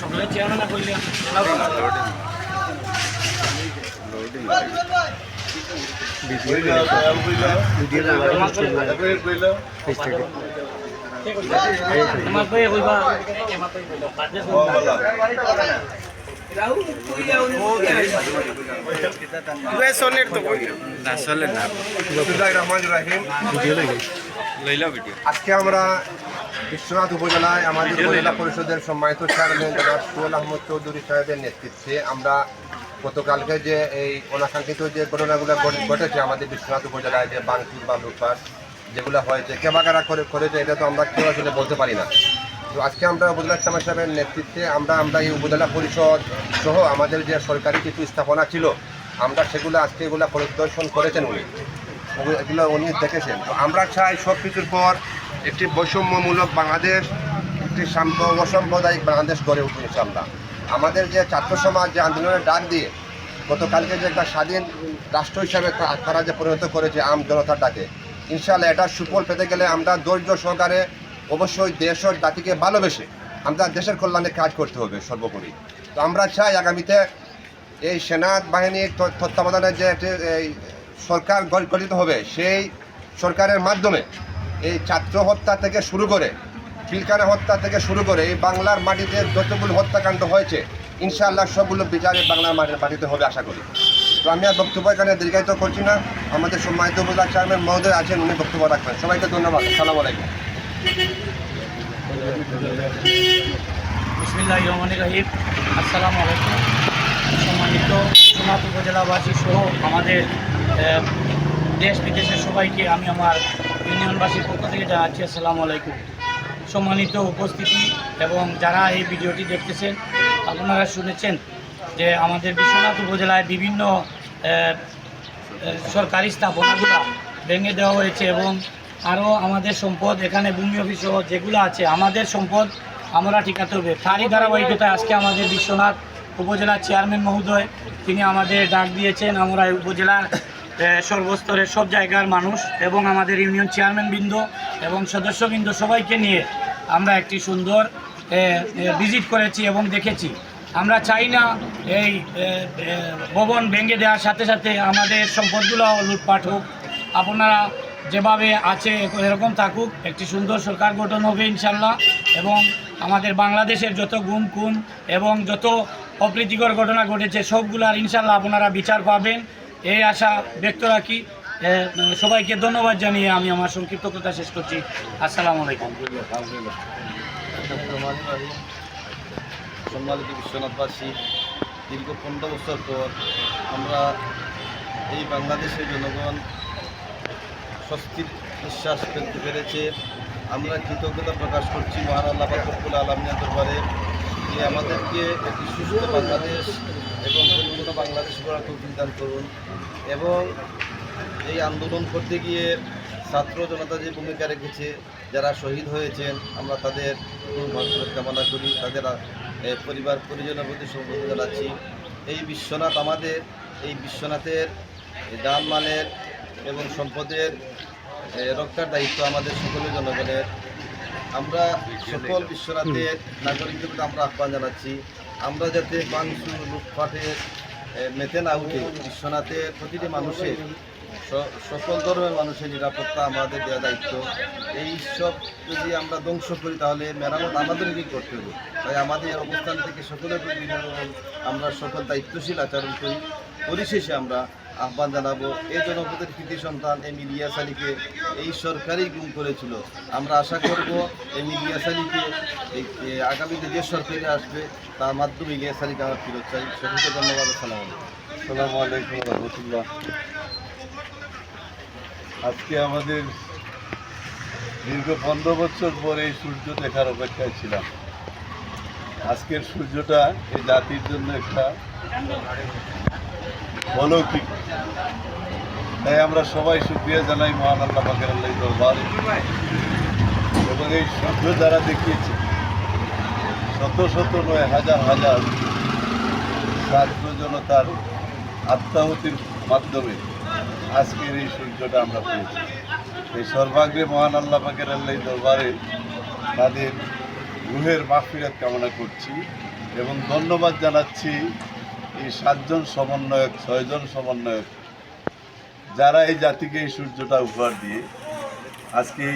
সকলের চেয়ার না করলে আজকে আমরা বিশ্বনাথ উপজেলায় আমাদের উপজেলা পরিষদের সম্মানিত চেয়ারম্যান সুহেল আহমদ চৌধুরী সাহেবের নেতৃত্বে আমরা গতকালকে যে এই অনাকাঙ্ক্ষিত যে ঘটনাগুলো ঘটেছে আমাদের বিশ্বনাথ উপজেলায় যে ভাঙচুর বা লুটপাট যেগুলো হয়েছে কেবাকারা করেছে এটা তো আমরা কেউ আসলে বলতে পারি না। তো আজকে আমরা উপজেলা চেয়ারম্যান সাহেবের নেতৃত্বে আমরা এই উপজেলা পরিষদ সহ আমাদের যে সরকারি কিছু স্থাপনা ছিল আমরা সেগুলো আজকে এগুলো পরিদর্শন করেছেন এগুলো উনি দেখেছেন। তো আমরা চাই সব কিছুর পর একটি বৈষম্যমূলক বাংলাদেশ, একটি অসাম্প্রদায়িক বাংলাদেশ গড়ে উঠবে ইনশাআল্লাহ। আমাদের যে ছাত্র সমাজ যে আন্দোলনের ডাক দিয়ে গতকালকে যে একটা স্বাধীন রাষ্ট্র হিসাবে তারা যে পরিণত করেছে আম জনতার ডাকে, ইনশাআল্লাহ এটা সুফল পেতে গেলে আমরা ধৈর্য সহকারে অবশ্যই দেশ ও জাতিকে ভালোবেসে আমরা দেশের কল্যাণে কাজ করতে হবে সর্বোপরি। তো আমরা চাই আগামীতে এই সেনা বাহিনীর তত্ত্বাবধানে যে এই সরকার গঠিত হবে সেই সরকারের মাধ্যমে এই ছাত্র হত্যা থেকে শুরু করে পিলখানা হত্যা থেকে শুরু করে এই বাংলার মাটিতে যতগুলো হত্যাকাণ্ড হয়েছে ইনশাআল্লাহ সবগুলো বিচারে বাংলার মাটিতে হবে আশা করি। তো আমি আর বক্তব্য এখানে দীর্ঘায়িত করছি না। আমাদের সম্মানিত উপজেলা চেয়ারম্যান মহোদয় আছেন, উনি বক্তব্য রাখবেন। সবাইকে ধন্যবাদ। আসসালামু আলাইকুম। বিসমিল্লাহির রহমানির রহিম। আসসালামু আলাইকুম। সম্মানিত বিশ্বনাথ উপজেলাবাসী সহ আমাদের দেশ বিদেশের সবাইকে আমি আমার ইউনিয়নবাসীর পক্ষ থেকে জানাচ্ছি আসসালামু আলাইকুম। সম্মানিত উপস্থিতি এবং যারা এই ভিডিওটি দেখতেছেন, আপনারা শুনেছেন যে আমাদের বিশ্বনাথ উপজেলায় বিভিন্ন সরকারি স্থাপনাগুলো ভেঙে দেওয়া হয়েছে এবং আরও আমাদের সম্পদ এখানে ভূমি অফিস সহ যেগুলো আছে আমাদের সম্পদ আমরা ঠিকাতে হবে। তারই ধারাবাহিকতায় আজকে আমাদের বিশ্বনাথ উপজেলার চেয়ারম্যান মহোদয় তিনি আমাদের ডাক দিয়েছেন। আমরা উপজেলার সর্বস্তরের সব জায়গার মানুষ এবং আমাদের ইউনিয়ন চেয়ারম্যানবৃন্দ এবং সদস্যবৃন্দ সবাইকে নিয়ে আমরা একটি সুন্দর ভিজিট করেছি এবং দেখেছি। আমরা চাই না এই ভবন ভেঙে দেওয়ার সাথে সাথে আমাদের সম্পদগুলো লুটপাট হোক। আপনারা যেভাবে আছে এরকম থাকুক, একটি সুন্দর সরকার গঠন হবে ইনশাল্লাহ এবং আমাদের বাংলাদেশের যত গুম খুন এবং যত অপ্রীতিকর ঘটনা ঘটেছে সবগুলার ইনশাল্লাহ আপনারা বিচার পাবেন এই আশা ব্যক্ত রাখি। সবাইকে ধন্যবাদ জানিয়ে আমি আমার সংক্ষিপ্ত কথা শেষ করছি। আসসালামু আলাইকুম। সম্মানিত বিশ্বনাথবাসী, দীর্ঘ 15 বছর পর আমরা এই বাংলাদেশের জনগণ স্বস্তির নিঃশ্বাস ফেলতে পেরেছে। আমরা কৃতজ্ঞতা প্রকাশ করছি মহান আল্লাহ পাক রব্বুল আলামিনের দরবারে যে আমাদেরকে একটি সুস্থ বাংলাদেশ এবং পরিপূর্ণ বাংলাদেশ গড়ার তৌফিক দান করুন এবং এই আন্দোলন করতে গিয়ে ছাত্র জনতা যে ভূমিকা রেখেছে, যারা শহীদ হয়েছেন আমরা তাদের মাগফিরাত কামনা করি, তাদের পরিবার পরিজনের প্রতি সমবেদনা জানাচ্ছি। এই বিশ্বনাথ আমাদের, এই বিশ্বনাথের জানমালের এবং সম্পদের রক্ষার দায়িত্ব আমাদের সকলের জনগণের। আমরা সকল বিশ্বনাথের নাগরিকদের আমরা আহ্বান জানাচ্ছি, আমরা যাতে ভাঙচুর লুটপাটের মেতে না উঠে বিশ্বনাথের প্রতিটি মানুষের সকল ধর্মের মানুষের নিরাপত্তা আমাদের দেওয়া দায়িত্ব। এই সব যদি আমরা ধ্বংস করি তাহলে মেরামত আমাদেরকেই করতে হবে। তাই আমাদের অবস্থান থেকে সকলের প্রতি আমরা সকল দায়িত্বশীল আচরণ করি। পরিশেষে আমরা আহ্বান জানাবো এই জনপদের কৃতি সন্তান এম ইলিয়াস আলীকে এই সরকারই গুম করেছিল। আমরা আশা করব এম ইলিয়াস আলীকে আগামীতে যে সরকারি আসবে তার মাধ্যমে ইলিয়াস আলীকে আমরা ফিরত চাই। সকলকে ধন্যবাদ। আসসালামু আলাইকুম রহমতুল্লাহ। আজকে আমাদের দীর্ঘ 15 বছর পর এই সূর্য দেখার অপেক্ষায় ছিলাম। আজকের সূর্যটা এই জাতির জন্য একটা অলৌকিক, তাই আমরা সবাই শুকরিয়া জানাই মহান আল্লাহ পাকের আল্লাহর দরবারে। এবং এই সূর্য যারা দেখিয়েছে শত শত নয় হাজার হাজার ছাত্র জনতার আত্মাহুতির মাধ্যমে আজকের এই সূর্যটা আমরা পেয়েছি। এই সর্বাগ্রে মহান আল্লাহ পাকের আল্লাহ দরবারে তাদের রুহের মাগফিরাত কামনা করছি এবং ধন্যবাদ জানাচ্ছি এই 7 জন সমন্বয়ক 6 জন সমন্বয়ক যারা এই জাতিকে এই সূর্যটা উপহার দিয়ে আজকে